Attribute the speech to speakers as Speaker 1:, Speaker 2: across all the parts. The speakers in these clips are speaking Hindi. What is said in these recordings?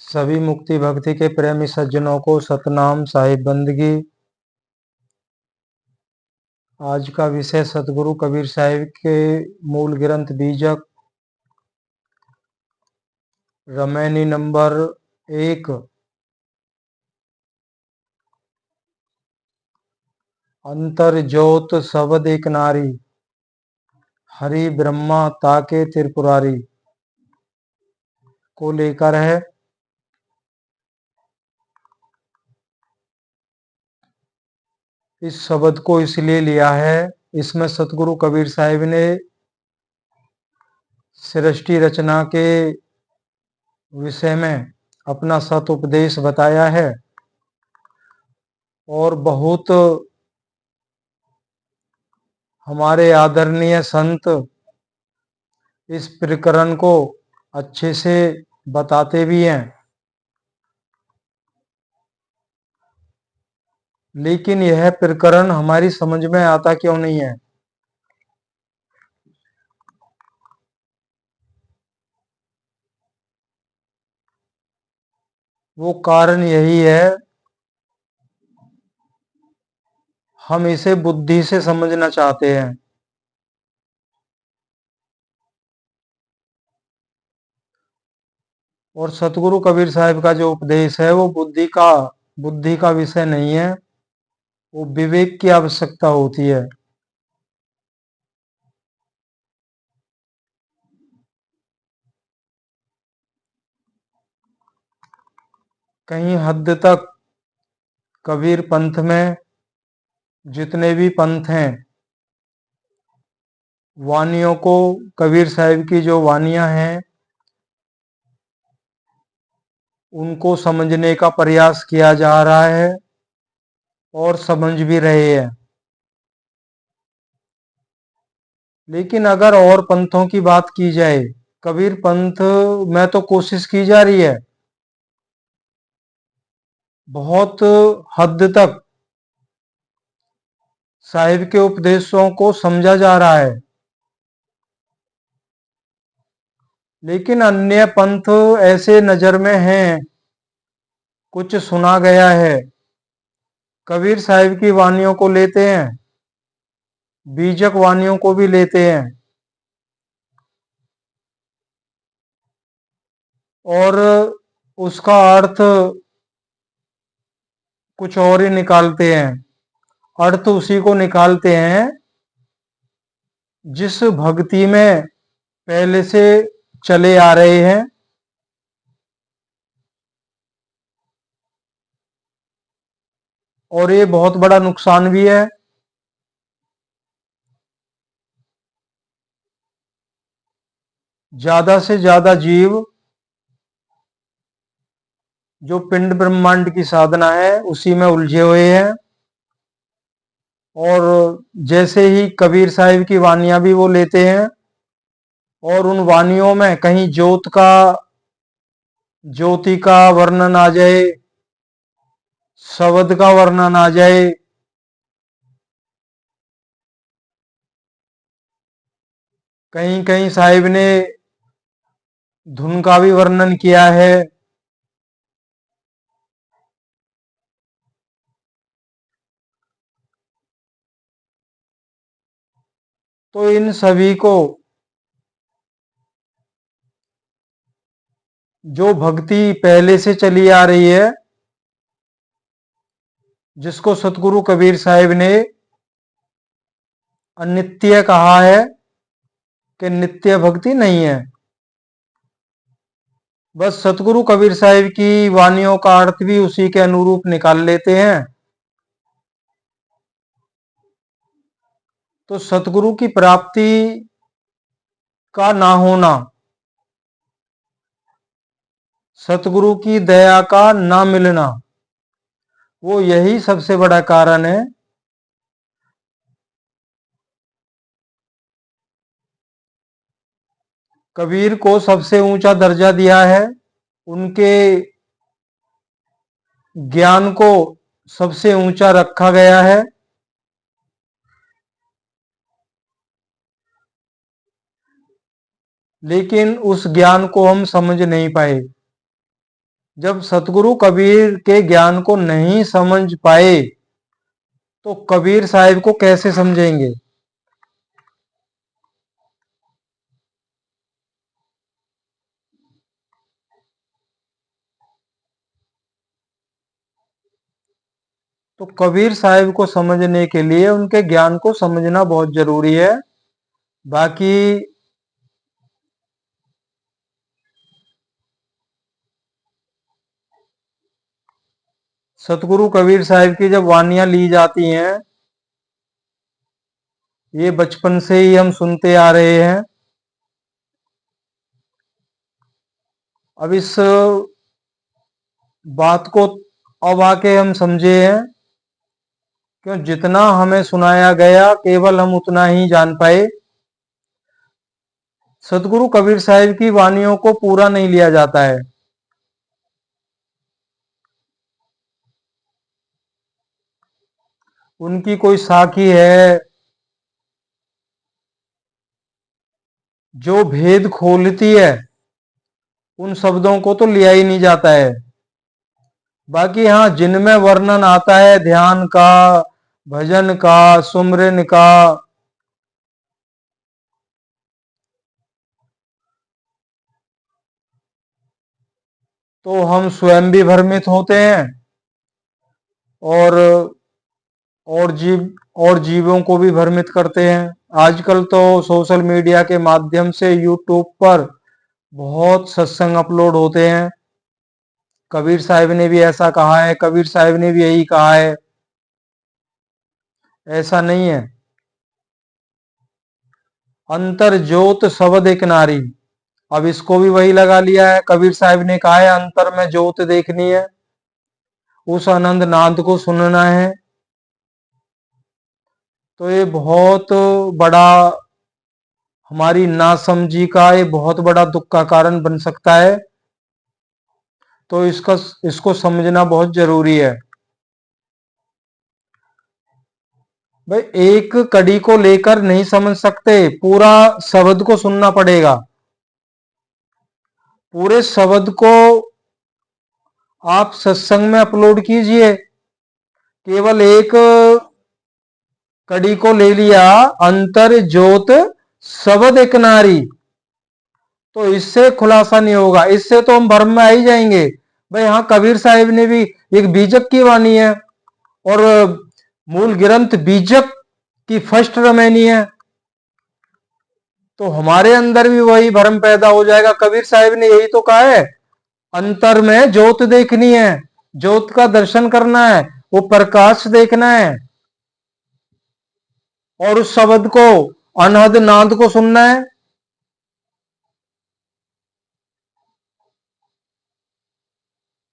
Speaker 1: सभी मुक्ति भक्ति के प्रेमी सज्जनों को सतनाम साहिब बंदगी। आज का विषय सतगुरु कबीर साहिब के मूल ग्रंथ बीजक रमैनी नंबर 1। अंतर ज्योत शब्द एक नारी, हरि ब्रह्मा ताके त्रिपुरारी को लेकर है। इस शब्द को इसलिए लिया है, इसमें सतगुरु कबीर साहिब ने सृष्टि रचना के विषय में अपना सत उपदेश बताया है और बहुत हमारे आदरणीय संत इस प्रकरण को अच्छे से बताते भी हैं। लेकिन यह प्रकरण हमारी समझ में आता क्यों नहीं है? वो कारण यही है, हम इसे बुद्धि से समझना चाहते हैं। और सतगुरु कबीर साहिब का जो उपदेश है वो बुद्धि का विषय नहीं है, वो विवेक की आवश्यकता होती है। कहीं हद तक कबीर पंथ में जितने भी पंथ हैं, वानियों को कबीर साहिब की जो वानियां हैं उनको समझने का प्रयास किया जा रहा है और समझ भी रहे हैं। लेकिन अगर और पंथों की बात की जाए, कबीर पंथ में तो कोशिश की जा रही है, बहुत हद तक साहिब के उपदेशों को समझा जा रहा है। लेकिन अन्य पंथ ऐसे नजर में हैं, कुछ सुना गया है, कबीर साहिब की वानियों को लेते हैं, बीजक वानियों को भी लेते हैं और उसका अर्थ कुछ और ही निकालते हैं। अर्थ उसी को निकालते हैं जिस भक्ति में पहले से चले आ रहे हैं। और ये बहुत बड़ा नुकसान भी है। ज्यादा से ज्यादा जीव जो पिंड ब्रह्मांड की साधना है उसी में उलझे हुए हैं। और जैसे ही कबीर साहिब की वानियां भी वो लेते हैं और उन वानियों में कहीं ज्योति का वर्णन आ जाए, शब्द का वर्णन आ जाए, कहीं कहीं साहिब ने धुन का भी वर्णन किया है। तो इन सभी को जो भक्ति पहले से चली आ रही है, जिसको सतगुरु कबीर साहिब ने अनित्य कहा है कि नित्य भक्ति नहीं है, बस सतगुरु कबीर साहिब की वानियों का अर्थ भी उसी के अनुरूप निकाल लेते हैं। तो सतगुरु की प्राप्ति का ना होना, सतगुरु की दया का ना मिलना, वो यही सबसे बड़ा कारण है। कबीर को सबसे ऊंचा दर्जा दिया है, उनके ज्ञान को सबसे ऊंचा रखा गया है। लेकिन उस ज्ञान को हम समझ नहीं पाए। जब सतगुरु कबीर के ज्ञान को नहीं समझ पाए तो कबीर साहिब को कैसे समझेंगे। तो कबीर साहिब को समझने के लिए उनके ज्ञान को समझना बहुत जरूरी है। बाकी सतगुरु कबीर साहिब की जब वानियां ली जाती हैं, ये बचपन से ही हम सुनते आ रहे हैं। अब इस बात को अब आके हम समझे हैं, क्यों जितना हमें सुनाया गया केवल हम उतना ही जान पाए। सतगुरु कबीर साहिब की वानियों को पूरा नहीं लिया जाता है। उनकी कोई साखी है जो भेद खोलती है, उन शब्दों को तो लिया ही नहीं जाता है। बाकी हाँ, जिनमें वर्णन आता है ध्यान का, भजन का, सुमरन का, तो हम स्वयं भी भ्रमित होते हैं और और जीवों को भी भ्रमित करते हैं। आजकल तो सोशल मीडिया के माध्यम से यूट्यूब पर बहुत सत्संग अपलोड होते हैं। कबीर साहिब ने भी ऐसा कहा है, कबीर साहिब ने भी यही कहा है, ऐसा नहीं है। अंतर ज्योत शब्द एक नारी, अब इसको भी वही लगा लिया है। कबीर साहिब ने कहा है अंतर में ज्योत देखनी है, उस आनंद नाद को सुनना है। तो ये बहुत बड़ा, हमारी नासमझी का ये बहुत बड़ा दुख का कारण बन सकता है। तो इसको समझना बहुत जरूरी है। भाई एक कड़ी को लेकर नहीं समझ सकते, पूरा शब्द को सुनना पड़ेगा। पूरे शब्द को आप सत्संग में अपलोड कीजिए। केवल एक कड़ी को ले लिया, अंतर ज्योत शब्द एक नारी, तो इससे खुलासा नहीं होगा। इससे तो हम भ्रम में आ ही जाएंगे। भाई हाँ, कबीर साहिब ने भी एक बीजक की वाणी है और मूल ग्रंथ बीजक की फर्स्ट रमैनी है, तो हमारे अंदर भी वही भ्रम पैदा हो जाएगा। कबीर साहिब ने यही तो कहा है, अंतर में ज्योत देखनी है, ज्योत का दर्शन करना है, वो प्रकाश देखना है और उस शब्द को, अनहद नाद को सुनना है।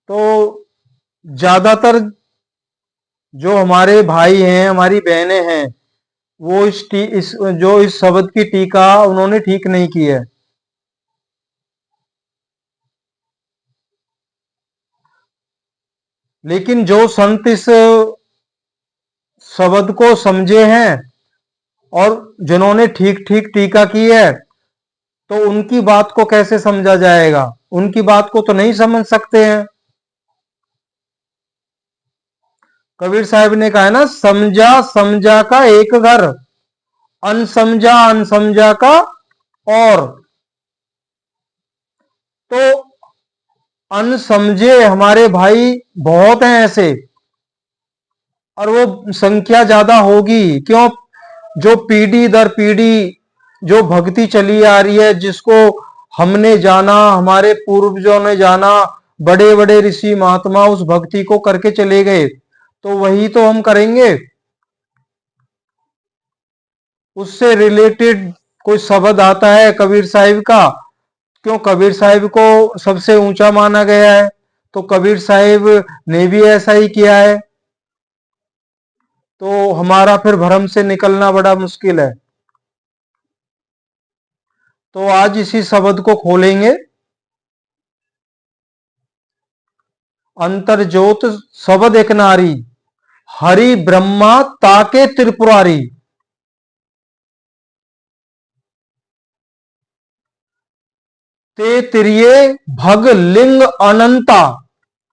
Speaker 1: तो ज्यादातर जो हमारे भाई हैं, हमारी बहनें हैं, वो इस शब्द की टीका उन्होंने ठीक नहीं की है। लेकिन जो संत इस शब्द को समझे हैं और जिन्होंने ठीक ठीक टीका की है, तो उनकी बात को कैसे समझा जाएगा। उनकी बात को तो नहीं समझ सकते हैं। कबीर साहब ने कहा है ना, समझा समझा का एक घर, अनसमझा अनसमझा का और। तो अनसमझे हमारे भाई बहुत हैं ऐसे, और वो संख्या ज्यादा होगी। क्यों? जो पीढ़ी दर पीढ़ी जो भक्ति चली आ रही है, जिसको हमने जाना, हमारे पूर्वजों ने जाना, बड़े बड़े ऋषि महात्मा उस भक्ति को करके चले गए, तो वही तो हम करेंगे। उससे रिलेटेड कोई शब्द आता है कबीर साहिब का, क्यों कबीर साहिब को सबसे ऊंचा माना गया है, तो कबीर साहिब ने भी ऐसा ही किया है। तो हमारा फिर भ्रम से निकलना बड़ा मुश्किल है। तो आज इसी शब्द को खोलेंगे, अंतर ज्योत शब्द एक नारी, हरि ब्रह्मा ताके त्रिपुरारी। ते तिरिये भग लिंग अनंता,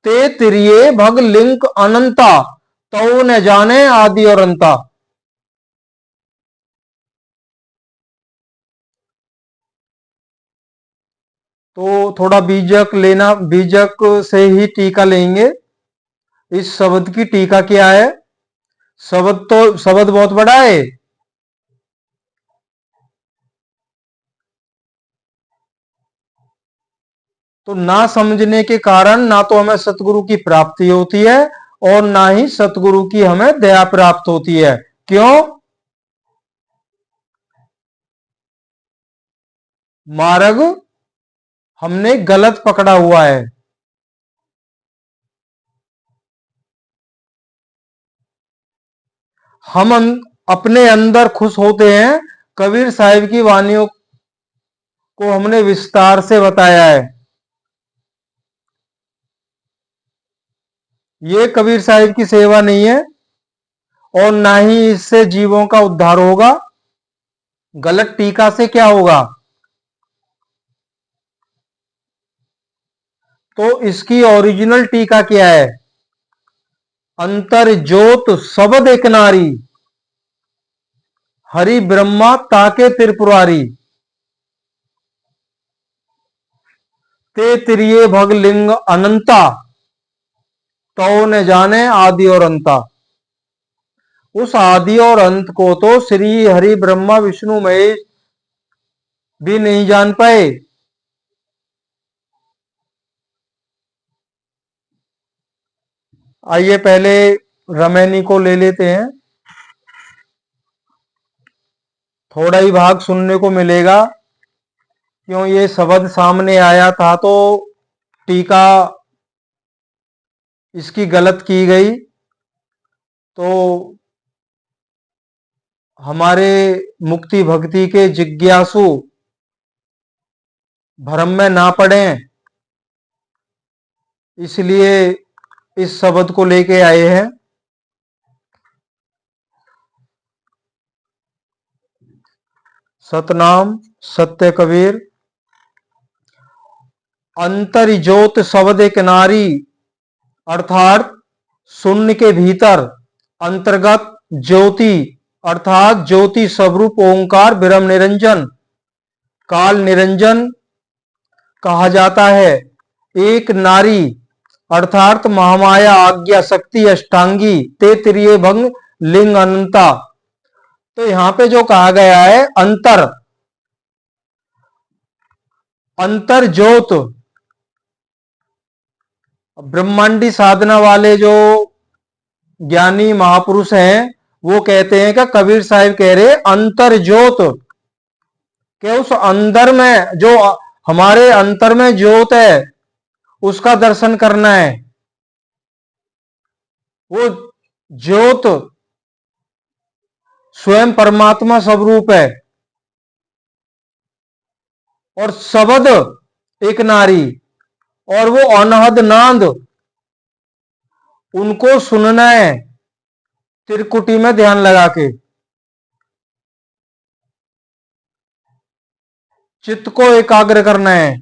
Speaker 1: ते तिरिये भग लिंक अनंता, तो न जाने आदि और अंता। तो थोड़ा बीजक लेना, बीजक से ही टीका लेंगे। इस शब्द की टीका क्या है? शब्द बहुत बड़ा है। तो ना समझने के कारण ना तो हमें सतगुरु की प्राप्ति होती है और ना ही सतगुरु की हमें दया प्राप्त होती है। क्यों? मार्ग हमने गलत पकड़ा हुआ है। हम अपने अंदर खुश होते हैं। कबीर साहिब की वानियों को हमने विस्तार से बताया है। ये कबीर साहिब की सेवा नहीं है और ना ही इससे जीवों का उद्धार होगा। गलत टीका से क्या होगा? तो इसकी ओरिजिनल टीका क्या है? अंतर ज्योत सबद एक नारी, हरि ब्रह्मा ताके त्रिपुरारी, ते तिरिये भग लिंग अनंता, तो न जाने आदि और अंता। उस आदि और अंत को तो श्री हरि ब्रह्मा विष्णु महेश भी नहीं जान पाए। आइए पहले रमैनी को ले लेते हैं। थोड़ा ही भाग सुनने को मिलेगा, क्यों ये शब्द सामने आया था तो टीका इसकी गलत की गई। तो हमारे मुक्ति भक्ति के जिज्ञासु भ्रम में ना पड़ें, इसलिए इस शब्द को लेके आए हैं। सतनाम सत्य कबीर। अंतर ज्योत शब्द एक नारी, अर्थात शून्य के भीतर अंतर्गत ज्योति अर्थात ज्योति स्वरूप ओंकार ब्रह्म निरंजन काल निरंजन कहा जाता है। एक नारी अर्थात महामाया आज्ञा शक्ति अष्टांगी ते त्रिय भंग लिंग अनंता। तो यहां पे जो कहा गया है अंतर, अंतर ज्योत, ब्रह्मांडी साधना वाले जो ज्ञानी महापुरुष हैं वो कहते हैं कि कबीर साहिब कह रहे अंतर ज्योत, कि उस अंदर में जो हमारे अंतर में ज्योत है उसका दर्शन करना है। वो ज्योत स्वयं परमात्मा स्वरूप है और शब्द एक नारी, और वो अनहद नाद उनको सुनना है त्रिकुटी में ध्यान लगा के। चित्त को एकाग्र करना है।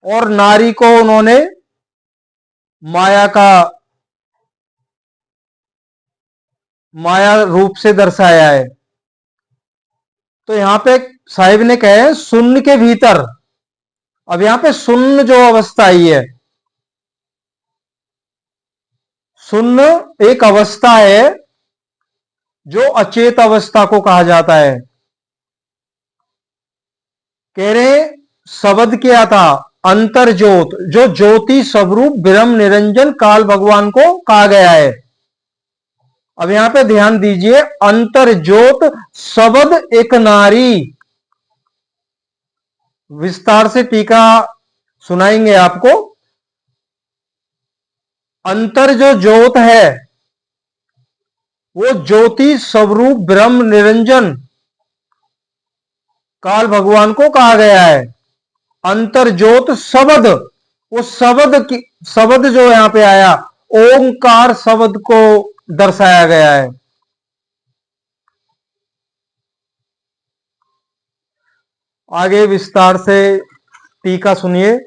Speaker 1: और नारी को उन्होंने माया का माया रूप से दर्शाया है। तो यहां पे साहिब ने कहे शून्य के भीतर। अब यहां पे शून्य जो अवस्था आई है, शून्य एक अवस्था है जो अचेत अवस्था को कहा जाता है। कह रहे शब्द क्या था? अंतर ज्योत, जो ज्योति स्वरूप ब्रह्म निरंजन काल भगवान को कहा गया है। अब यहां पे ध्यान दीजिए, अंतर ज्योत शब्द एक नारी। विस्तार से टीका सुनाएंगे आपको। अंतर जो ज्योत है वो ज्योति स्वरूप ब्रह्म निरंजन काल भगवान को कहा गया है। अंतर ज्योत शब्द, वो शब्द की शब्द जो यहां पे आया ओंकार शब्द को दर्शाया गया है। आगे विस्तार से टीका सुनिए।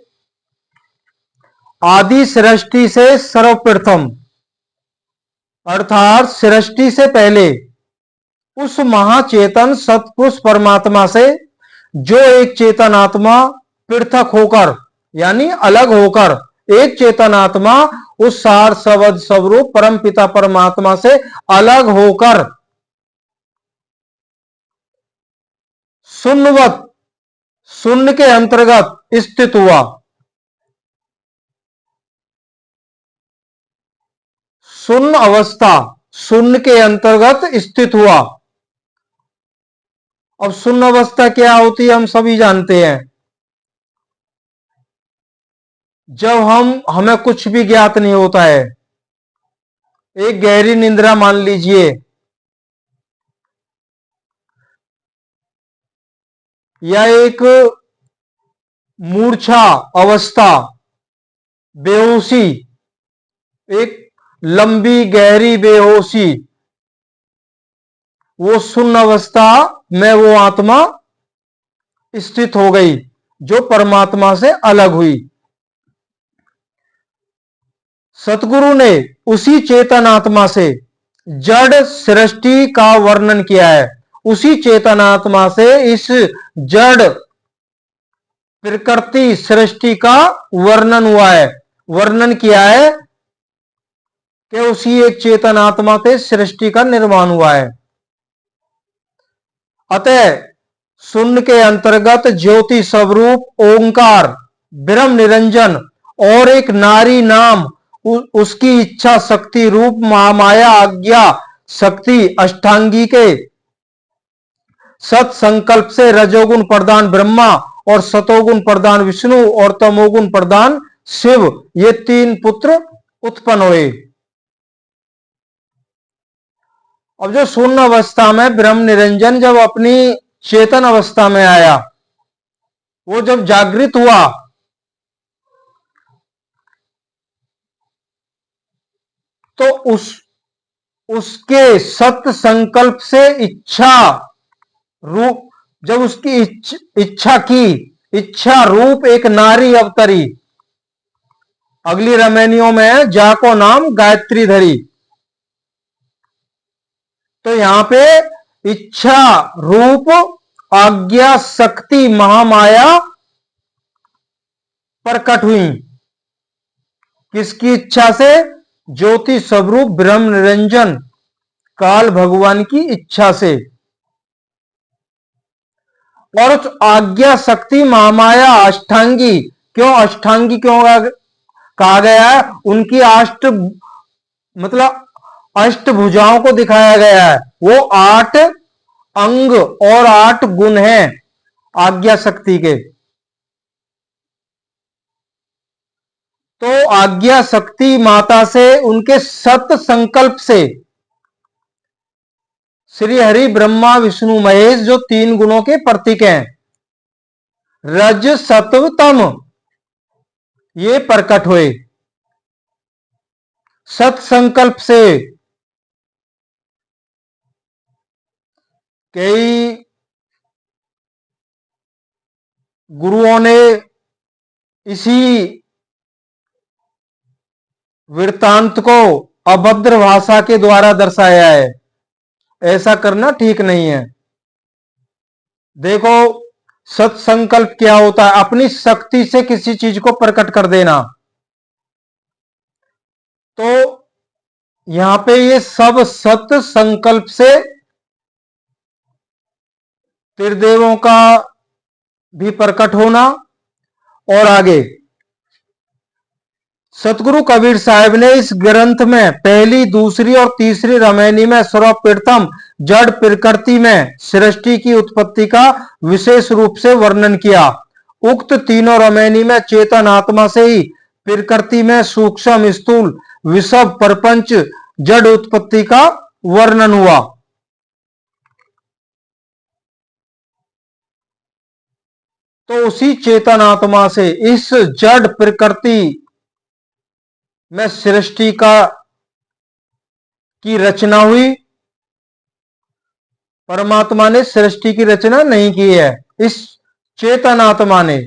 Speaker 1: आदि सृष्टि से सर्वप्रथम, अर्थात सृष्टि से पहले उस महाचेतन सतपुरुष परमात्मा से, जो एक चेतन आत्मा पृथक होकर यानी अलग होकर, एक चेतन आत्मा उस सार सबद स्वरूप परम पिता परमात्मा से अलग होकर शून्यवत, शून्य के अंतर्गत स्थित हुआ। शून्य अवस्था, शून्य के अंतर्गत स्थित हुआ। अब शून्य अवस्था क्या होती है हम सभी जानते हैं। जब हमें कुछ भी ज्ञात नहीं होता है, एक गहरी निद्रा मान लीजिए, या एक मूर्छा अवस्था, बेहोशी, एक लंबी गहरी बेहोशी, वो शून्य अवस्था में वो आत्मा स्थित हो गई जो परमात्मा से अलग हुई। सतगुरु ने उसी चेतन आत्मा से जड़ सृष्टि का वर्णन किया है। उसी चेतन आत्मा से इस जड़ प्रकृति सृष्टि का वर्णन हुआ है, वर्णन किया है कि उसी एक चेतन आत्मा से सृष्टि का निर्माण हुआ है। अतः शून्य के अंतर्गत ज्योति स्वरूप ओंकार ब्रह्म निरंजन और एक नारी नाम उसकी इच्छा शक्ति रूप महामाया आज्ञा शक्ति अष्टांगी के सत संकल्प से रजोगुण प्रधान ब्रह्मा और सतोगुण प्रधान विष्णु और तमोगुण प्रधान शिव, ये तीन पुत्र उत्पन्न हुए। अब जो शून्य अवस्था में ब्रह्म निरंजन जब अपनी चेतन अवस्था में आया, वो जब जागृत हुआ तो उसके सत संकल्प से इच्छा रूप, जब उसकी इच्छा की, इच्छा रूप एक नारी अवतरी। अगली रमैनियों में जाको नाम गायत्री धरी। तो यहां पे इच्छा रूप आज्ञा शक्ति महामाया प्रकट हुई। किसकी इच्छा से? ज्योति स्वरूप ब्रह्म निरंजन काल भगवान की इच्छा से। और उस आज्ञा शक्ति महामाया अष्टांगी, क्यों अष्टांगी क्यों कहा गया है? उनकी मतलब अष्ट भुजाओं को दिखाया गया है। वो 8 अंग और 8 गुण हैं आज्ञा शक्ति के। तो आज्ञा शक्ति माता से, उनके सत संकल्प से श्री हरि ब्रह्मा विष्णु महेश, जो 3 गुणों के प्रतीक हैं, रज सत्व तम, ये प्रकट हुए सत संकल्प से। कई गुरुओं ने इसी वृत्तांत को अभद्र भाषा के द्वारा दर्शाया है। ऐसा करना ठीक नहीं है। देखो, सत्संकल्प क्या होता है? अपनी शक्ति से किसी चीज को प्रकट कर देना। तो यहां पे ये सब सत संकल्प से त्रिदेवों का भी प्रकट होना। और आगे सतगुरु कबीर साहब ने इस ग्रंथ में पहली, दूसरी और तीसरी रमैनी में सर्वप्रथम जड़ प्रकृति में सृष्टि की उत्पत्ति का विशेष रूप से वर्णन किया। उक्त तीनों रमैनी में चेतन आत्मा से ही प्रकृति में सूक्ष्म स्थूल विषम प्रपंच जड़ उत्पत्ति का वर्णन हुआ। तो उसी चेतन आत्मा से इस जड़ प्रकृति में सृष्टि की रचना हुई। परमात्मा ने सृष्टि की रचना नहीं की है, इस चेतन आत्मा ने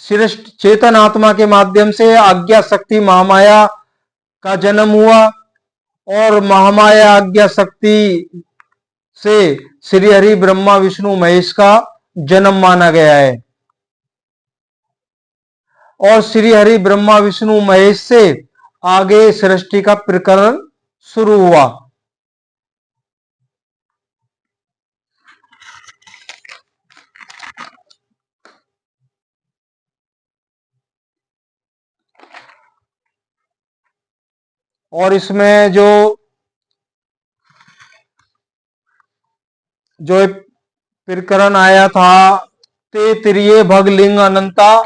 Speaker 1: सृष्टि चेतन आत्मा के माध्यम से आज्ञा शक्ति महामाया का जन्म हुआ और महामाया आज्ञा शक्ति से श्री हरि ब्रह्मा विष्णु महेश का जन्म माना गया है। और श्री हरि ब्रह्मा विष्णु महेश से आगे सृष्टि का प्रकरण शुरू हुआ। और इसमें जो जो एक प्रकरण आया था, ते त्रिये भग लिंग अनंता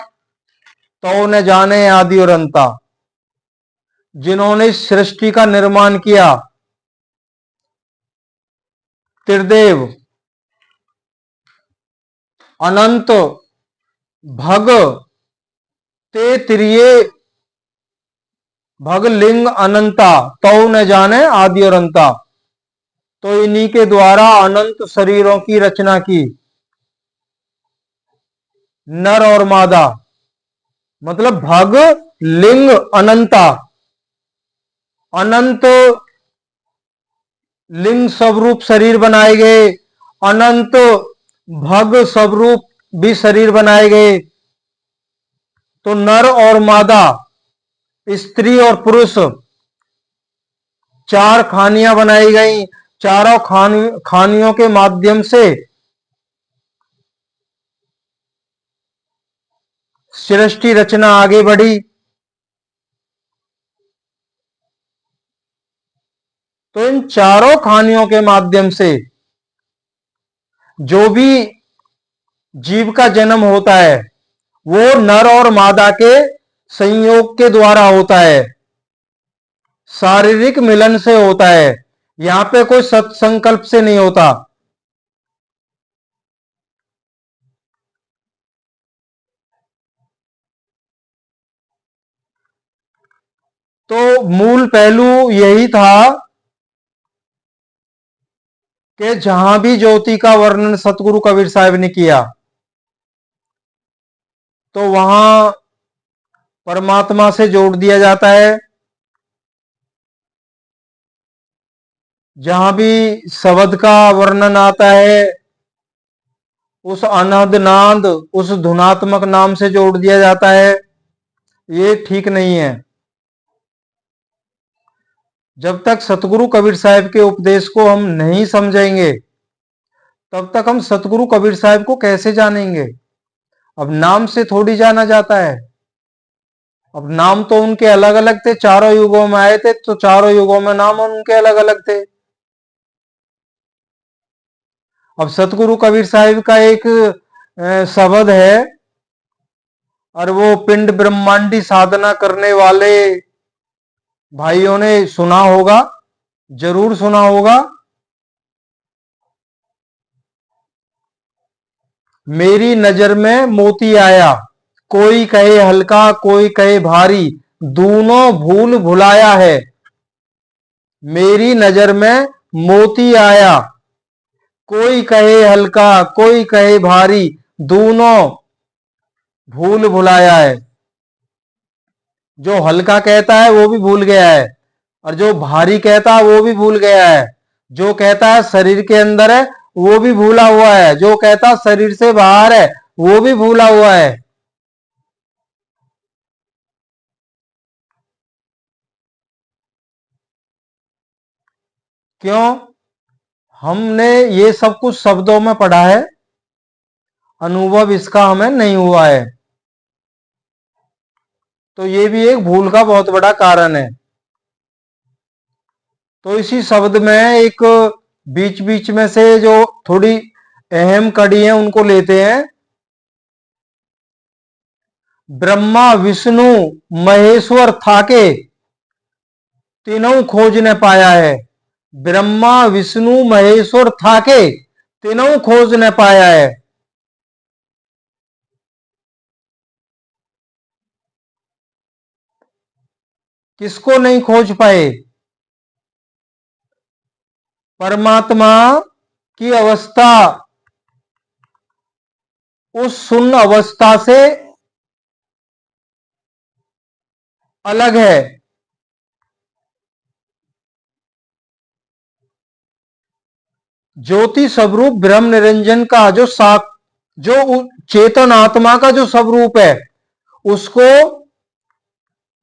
Speaker 1: तो न जाने आदि और अंता, जिन्होंने सृष्टि का निर्माण किया, त्रिदेव अनंत भग, ते त्रिये भग लिंग अनंता तो न जाने आदि और अंता, तो इन्हीं के द्वारा अनंत शरीरों की रचना की, नर और मादा, मतलब भग लिंग अनंता, अनंत लिंग स्वरूप शरीर बनाए गए, अनंत भग स्वरूप भी शरीर बनाए गए। तो नर और मादा, स्त्री और पुरुष, चार खानियां बनाई गई। चारों खानियों के माध्यम से सृष्टि रचना आगे बढ़ी। तो इन चारों खानियों के माध्यम से जो भी जीव का जन्म होता है वो नर और मादा के संयोग के द्वारा होता है, शारीरिक मिलन से होता है। यहां पे कोई सत्संकल्प से नहीं होता। तो मूल पहलू यही था कि जहां भी ज्योति का वर्णन सतगुरु कबीर साहब ने किया तो वहां परमात्मा से जोड़ दिया जाता है। जहां भी शब्द का वर्णन आता है उस अनहद नाद, उस धुनात्मक नाम से जोड़ दिया जाता है। ये ठीक नहीं है। जब तक सतगुरु कबीर साहब के उपदेश को हम नहीं समझेंगे तब तक हम सतगुरु कबीर साहब को कैसे जानेंगे। अब नाम से थोड़ी जाना जाता है। अब नाम तो उनके अलग अलग थे, चारों युगों में आए थे तो चारों युगों में नाम उनके अलग अलग थे। अब सतगुरु कबीर साहिब का एक शब्द है, और वो पिंड ब्रह्मांडी साधना करने वाले भाइयों ने सुना होगा, जरूर सुना होगा। मेरी नजर में मोती आया, कोई कहे हल्का कोई कहे भारी, दोनों भूल भुलाया है। मेरी नजर में मोती आया, कोई कहे हल्का कोई कहे भारी, दोनों भूल भुलाया है। जो हल्का कहता है वो भी भूल गया है, और जो भारी कहता है वो भी भूल गया है। जो कहता है शरीर के अंदर है वो भी भूला हुआ है, जो कहता है शरीर से बाहर है वो भी भूला हुआ है। क्यों? हमने ये सब कुछ शब्दों में पढ़ा है, अनुभव इसका हमें नहीं हुआ है। तो ये भी एक भूल का बहुत बड़ा कारण है। तो इसी शब्द में एक बीच बीच में से जो थोड़ी अहम कड़ी है उनको लेते हैं। ब्रह्मा विष्णु महेश्वर थाके तीनों खोज ने पाया है। ब्रह्मा विष्णु महेश्वर थाके तीनों खोज ने पाया है। किसको नहीं खोज पाए? परमात्मा की अवस्था, उस शून्य अवस्था से अलग है। ज्योति स्वरूप ब्रह्म निरंजन का जो चेतन आत्मा का जो स्वरूप है, उसको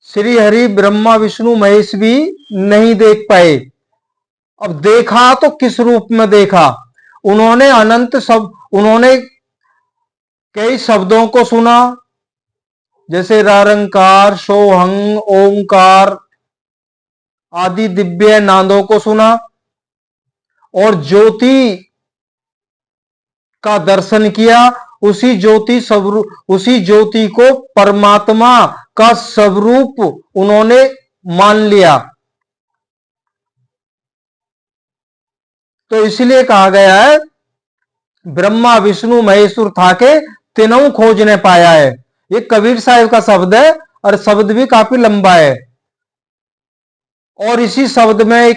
Speaker 1: श्री हरि ब्रह्मा विष्णु महेश भी नहीं देख पाए। अब देखा तो किस रूप में देखा? उन्होंने कई शब्दों को सुना, जैसे रारंकार, सोहंग, ओंकार आदि दिव्य नादों को सुना, और ज्योति का दर्शन किया। उसी ज्योति को परमात्मा का स्वरूप उन्होंने मान लिया। तो इसलिए कहा गया है, ब्रह्मा विष्णु महेश्वर था के तीनों खोज ने पाया है। ये कबीर साहब का शब्द है, और शब्द भी काफी लंबा है। और इसी शब्द में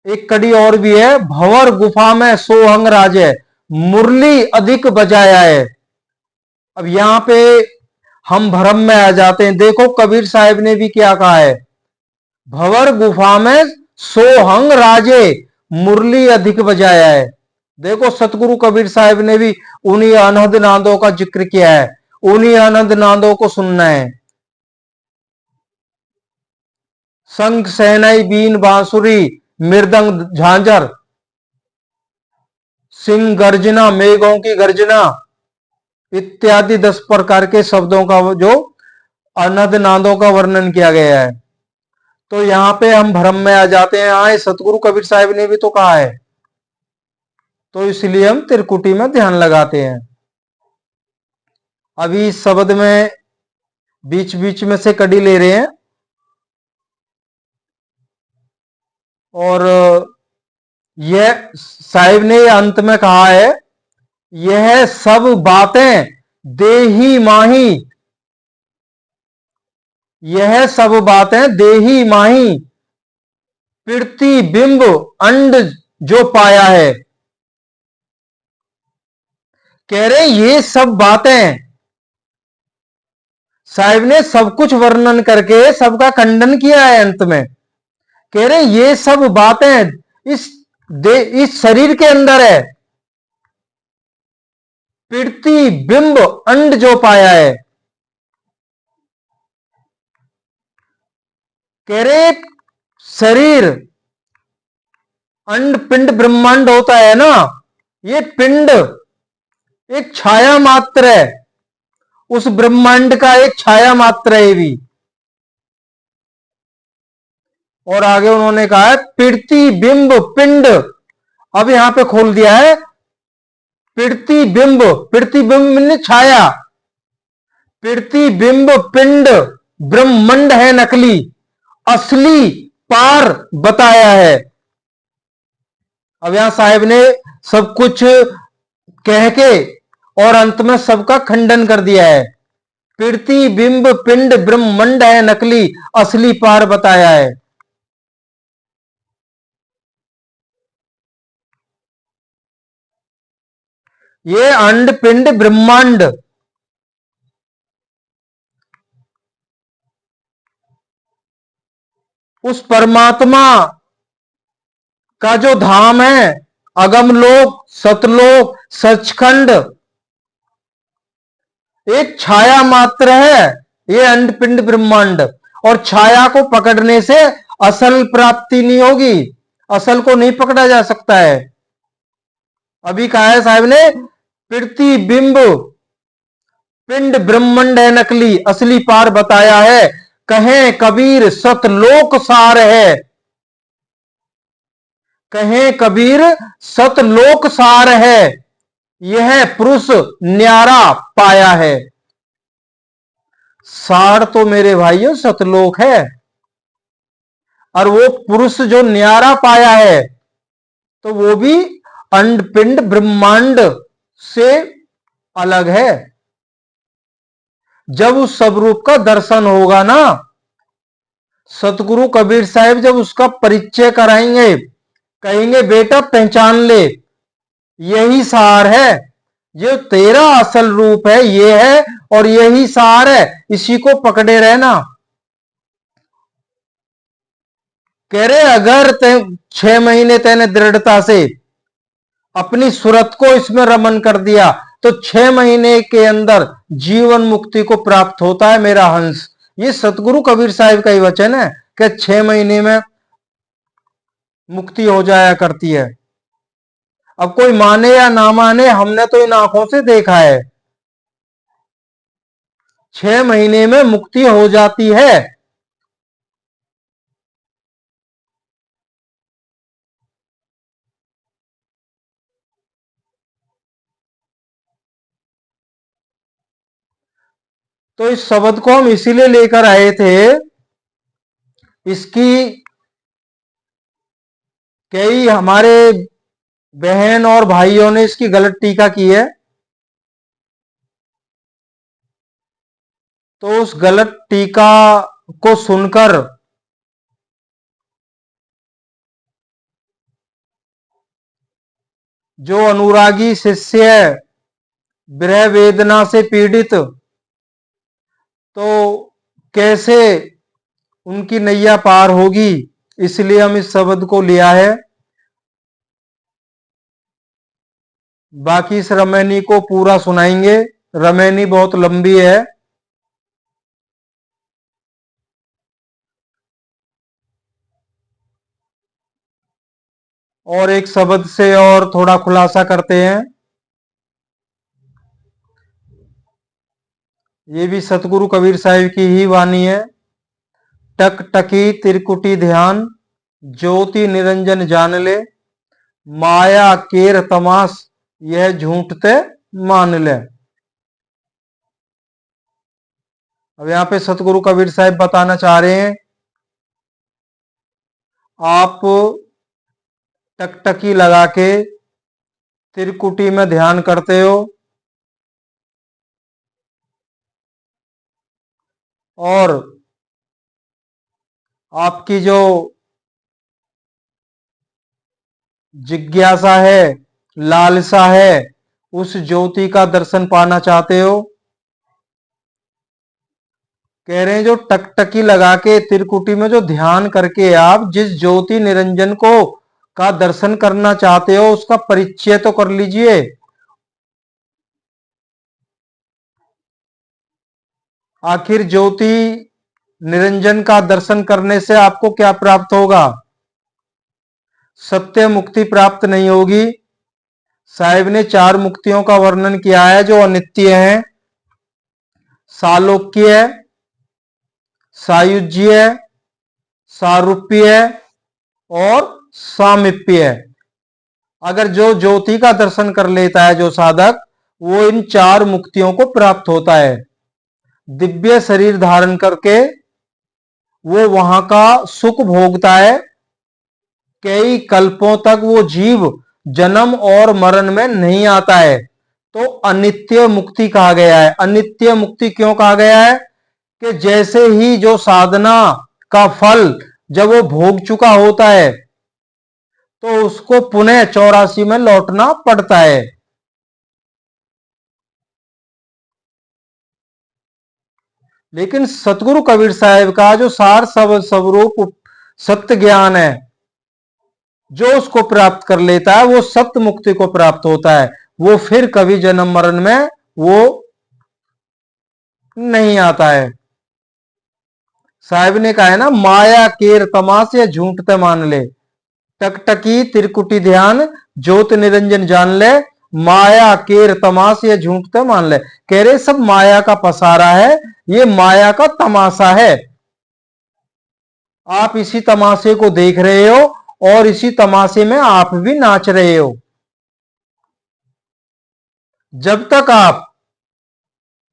Speaker 1: एक कड़ी और भी है, भंवर गुफा में सोहंग राजे, मुरली अधिक बजाया है। अब यहां पे हम भ्रम में आ जाते हैं। देखो कबीर साहब ने भी क्या कहा है, भंवर गुफा में सोहंग राजे, मुरली अधिक बजाया है। देखो सतगुरु कबीर साहब ने भी उन्हीं अनहद नादों का जिक्र किया है, उन्हीं अनहद नादों को सुनना है। शंख, शहनाई, बीन, बांसुरी, मृदंग, झांझर, सिंह गर्जना, मेघों की गर्जना इत्यादि 10 प्रकार के शब्दों का जो अनहद नादों का वर्णन किया गया है। तो यहां पे हम भ्रम में आ जाते हैं, हाँ सतगुरु कबीर साहब ने भी तो कहा है, तो इसलिए हम त्रिकुटी में ध्यान लगाते हैं। अभी इस शब्द में बीच बीच में से कड़ी ले रहे हैं, और यह साहिब ने अंत में कहा है, यह सब बातें देही माही, यह सब बातें देही माही, प्रतिबिंब अंड जो पाया है। कह रहे ये सब बातें, साहिब ने सब कुछ वर्णन करके सबका खंडन किया है। अंत में कह रहे ये सब बातें इस शरीर के अंदर है, प्रतिबिंब अंड जो पाया है। कह रहे शरीर, अंड, पिंड, ब्रह्मांड होता है ना, ये पिंड एक छाया मात्र है, उस ब्रह्मांड का एक छाया मात्र है भी। और आगे उन्होंने कहा है प्रतिबिंब पिंड, अब यहां पे खोल दिया है, प्रतिबिंब, प्रतिबिंब ने छाया, प्रतिबिंब पिंड ब्रह्मांड है नकली, असली पार बताया है। अब यहां साहिब ने सब कुछ कह के और अंत में सबका खंडन कर दिया है। प्रतिबिंब पिंड ब्रह्मांड है नकली, असली पार बताया है। ये अंड पिंड ब्रह्मांड उस परमात्मा का जो धाम है, अगम लोक, सतलोक, सचखंड, एक छाया मात्र है ये अंड पिंड ब्रह्मांड। और छाया को पकड़ने से असल प्राप्ति नहीं होगी, असल को नहीं पकड़ा जा सकता है। अभी कहा है साहब ने, प्रतिबिंब पिंड ब्रह्मांड है नकली, असली पार बताया है। कहें कबीर सतलोक सार है, कहें कबीर सतलोक सार है, यह पुरुष न्यारा पाया है। सार तो मेरे भाइयों सतलोक है, और वो पुरुष जो न्यारा पाया है, तो वो भी अंड पिंड ब्रह्मांड से अलग है। जब उस स्वरूप का दर्शन होगा ना, सतगुरु कबीर साहब जब उसका परिचय कराएंगे, कहेंगे बेटा पहचान ले, यही सार है, जो तेरा असल रूप है ये है, और यही सार है, इसी को पकड़े रहना। कह रहे अगर 6 महीने तेने दृढ़ता से अपनी सूरत को इसमें रमन कर दिया तो 6 महीने के अंदर जीवन मुक्ति को प्राप्त होता है मेरा हंस। ये सतगुरु कबीर साहिब का ही वचन है कि 6 महीने में मुक्ति हो जाया करती है। अब कोई माने या ना माने, हमने तो इन आंखों से देखा है, 6 महीने में मुक्ति हो जाती है। तो इस शब्द को हम इसीलिए लेकर आए थे, इसकी कई हमारे बहन और भाइयों ने इसकी गलत टीका की है। तो उस गलत टीका को सुनकर जो अनुरागी शिष्य विरह वेदना से पीड़ित, तो कैसे उनकी नैया पार होगी, इसलिए हम इस शब्द को लिया है। बाकी इस रमैनी को पूरा सुनाएंगे, रमैनी बहुत लंबी है। और एक शब्द से और थोड़ा खुलासा करते हैं। ये भी सतगुरु कबीर साहिब की ही वाणी है। टक टकी त्रिकुटी ध्यान, ज्योति निरंजन जान ले, माया केर तमास, यह झूठते मान ले। अब यहां पे सतगुरु कबीर साहिब बताना चाह रहे हैं, आप टकटकी लगा के त्रिकुटी में ध्यान करते हो और आपकी जो जिज्ञासा है, लालसा है, उस ज्योति का दर्शन पाना चाहते हो। कह रहे हैं जो टकटकी लगा के त्रिकुटी में जो ध्यान करके आप जिस ज्योति निरंजन को का दर्शन करना चाहते हो, उसका परिचय तो कर लीजिए। आखिर ज्योति निरंजन का दर्शन करने से आपको क्या प्राप्त होगा? सत्य मुक्ति प्राप्त नहीं होगी। साहिब ने 4 मुक्तियों का वर्णन किया है जो अनित्य हैं। सालोक्य, सायुज्य, सारूप्य और सामिप्य। अगर जो ज्योति का दर्शन कर लेता है जो साधक, वो इन 4 मुक्तियों को प्राप्त होता है। दिव्य शरीर धारण करके वो वहां का सुख भोगता है। कई कल्पों तक वो जीव जन्म और मरण में नहीं आता है। तो अनित्य मुक्ति कहा गया है। अनित्य मुक्ति क्यों कहा गया है? कि जैसे ही जो साधना का फल जब वो भोग चुका होता है तो उसको पुनः 84 में लौटना पड़ता है। लेकिन सतगुरु कबीर साहिब का जो सार स्वरूप सत्य ज्ञान है, जो उसको प्राप्त कर लेता है वो सत्य मुक्ति को प्राप्त होता है। वो फिर कभी जन्म मरण में वो नहीं आता है। साहिब ने कहा है ना, माया केर तमाश या झूठते मान ले, टकटकी त्रिकुटी ध्यान, ज्योत निरंजन जान ले, माया केर तमाश या झूठते मान ले। कह रहे सब माया का पसारा है, ये माया का तमाशा है। आप इसी तमाशे को देख रहे हो और इसी तमाशे में आप भी नाच रहे हो। जब तक आप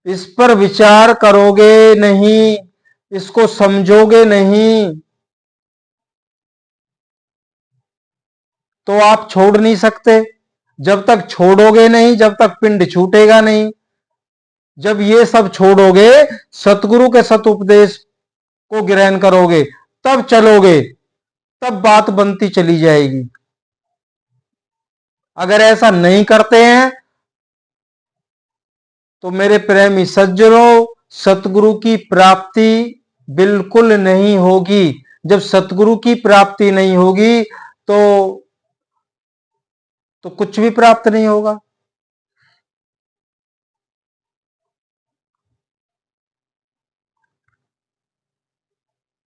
Speaker 1: इस पर विचार करोगे नहीं, इसको समझोगे नहीं, तो आप छोड़ नहीं सकते। जब तक छोड़ोगे नहीं, जब तक पिंड छूटेगा नहीं। जब ये सब छोड़ोगे, सतगुरु के सत उपदेश को ग्रहण करोगे, तब चलोगे, तब बात बनती चली जाएगी। अगर ऐसा नहीं करते हैं तो मेरे प्रेमी सज्जनों, सतगुरु की प्राप्ति बिल्कुल नहीं होगी। जब सतगुरु की प्राप्ति नहीं होगी तो कुछ भी प्राप्त नहीं होगा।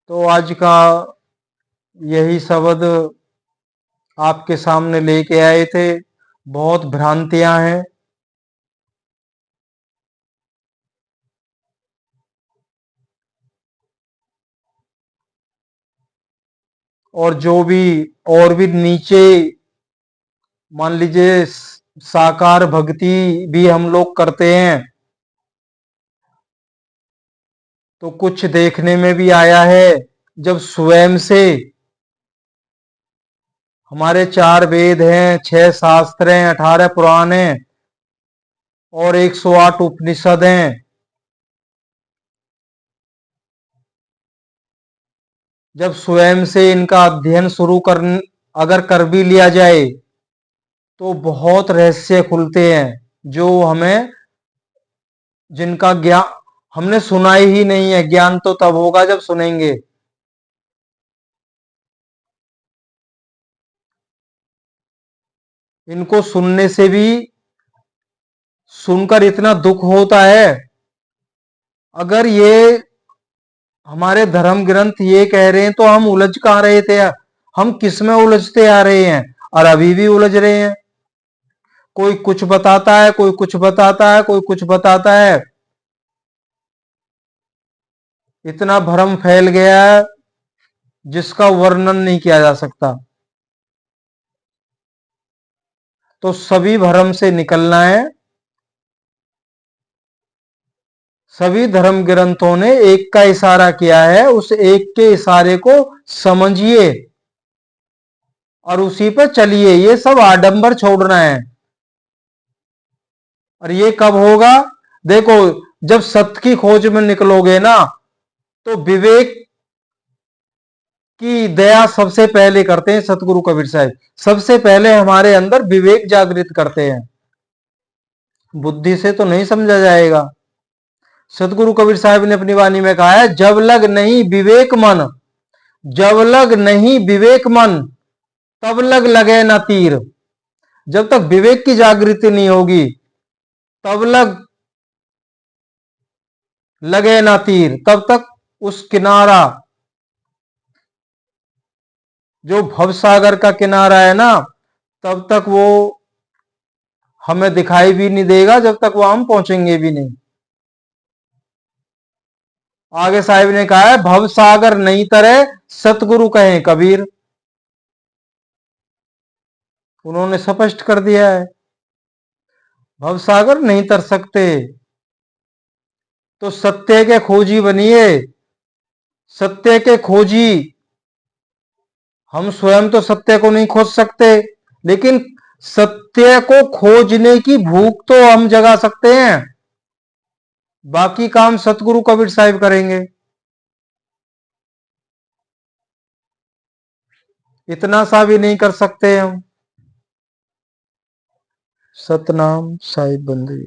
Speaker 1: तो आज का यही शब्द आपके सामने लेके आए थे। बहुत भ्रांतियां हैं, और जो भी और भी नीचे मान लीजिए साकार भक्ति भी हम लोग करते हैं, तो कुछ देखने में भी आया है जब स्वयं से हमारे 4 वेद हैं, 6 शास्त्र हैं, 18 पुराण हैं और 108 उपनिषद हैं। जब स्वयं से इनका अध्ययन शुरू कर अगर कर भी लिया जाए तो बहुत रहस्य खुलते हैं जो हमें जिनका ज्ञान हमने सुना ही नहीं है। ज्ञान तो तब होगा जब सुनेंगे। इनको सुनने से भी सुनकर इतना दुख होता है। अगर ये हमारे धर्म ग्रंथ ये कह रहे हैं तो हम उलझ कहाँ रहे थे? हम किस में उलझते आ रहे हैं और अभी भी उलझ रहे हैं। कोई कुछ बताता है, कोई कुछ बताता है, कोई कुछ बताता है। इतना भ्रम फैल गया है जिसका वर्णन नहीं किया जा सकता। तो सभी भ्रम से निकलना है। सभी धर्म ग्रंथों ने एक का इशारा किया है, उस एक के इशारे को समझिए और उसी पर चलिए। ये सब आडंबर छोड़ना है। और ये कब होगा? देखो, जब सत्य की खोज में निकलोगे ना, तो विवेक की दया सबसे पहले करते हैं सतगुरु कबीर साहब। सबसे पहले हमारे अंदर विवेक जागृत करते हैं। बुद्धि से तो नहीं समझा जाएगा। सतगुरु कबीर साहब ने अपनी वाणी में कहा है, जब लग नहीं विवेक मन, जब लग नहीं विवेक मन, तब लग लगे ना तीर। जब तक विवेक की जागृति नहीं होगी तब लग लगे ना तीर, तब तक उस किनारा जो भवसागर का किनारा है ना, तब तक वो हमें दिखाई भी नहीं देगा, जब तक वो हम पहुंचेंगे भी नहीं। आगे साहिब ने कहा है, भवसागर नहीं तरे सतगुरु कहें कबीर। उन्होंने स्पष्ट कर दिया है, भवसागर नहीं तर सकते। तो सत्य के खोजी बनिए। सत्य के खोजी। हम स्वयं तो सत्य को नहीं खोज सकते, लेकिन सत्य को खोजने की भूख तो हम जगा सकते हैं। बाकी काम सतगुरु कबीर साहिब करेंगे। इतना सा भी नहीं कर सकते हम। सतनाम साहिब बंदगी।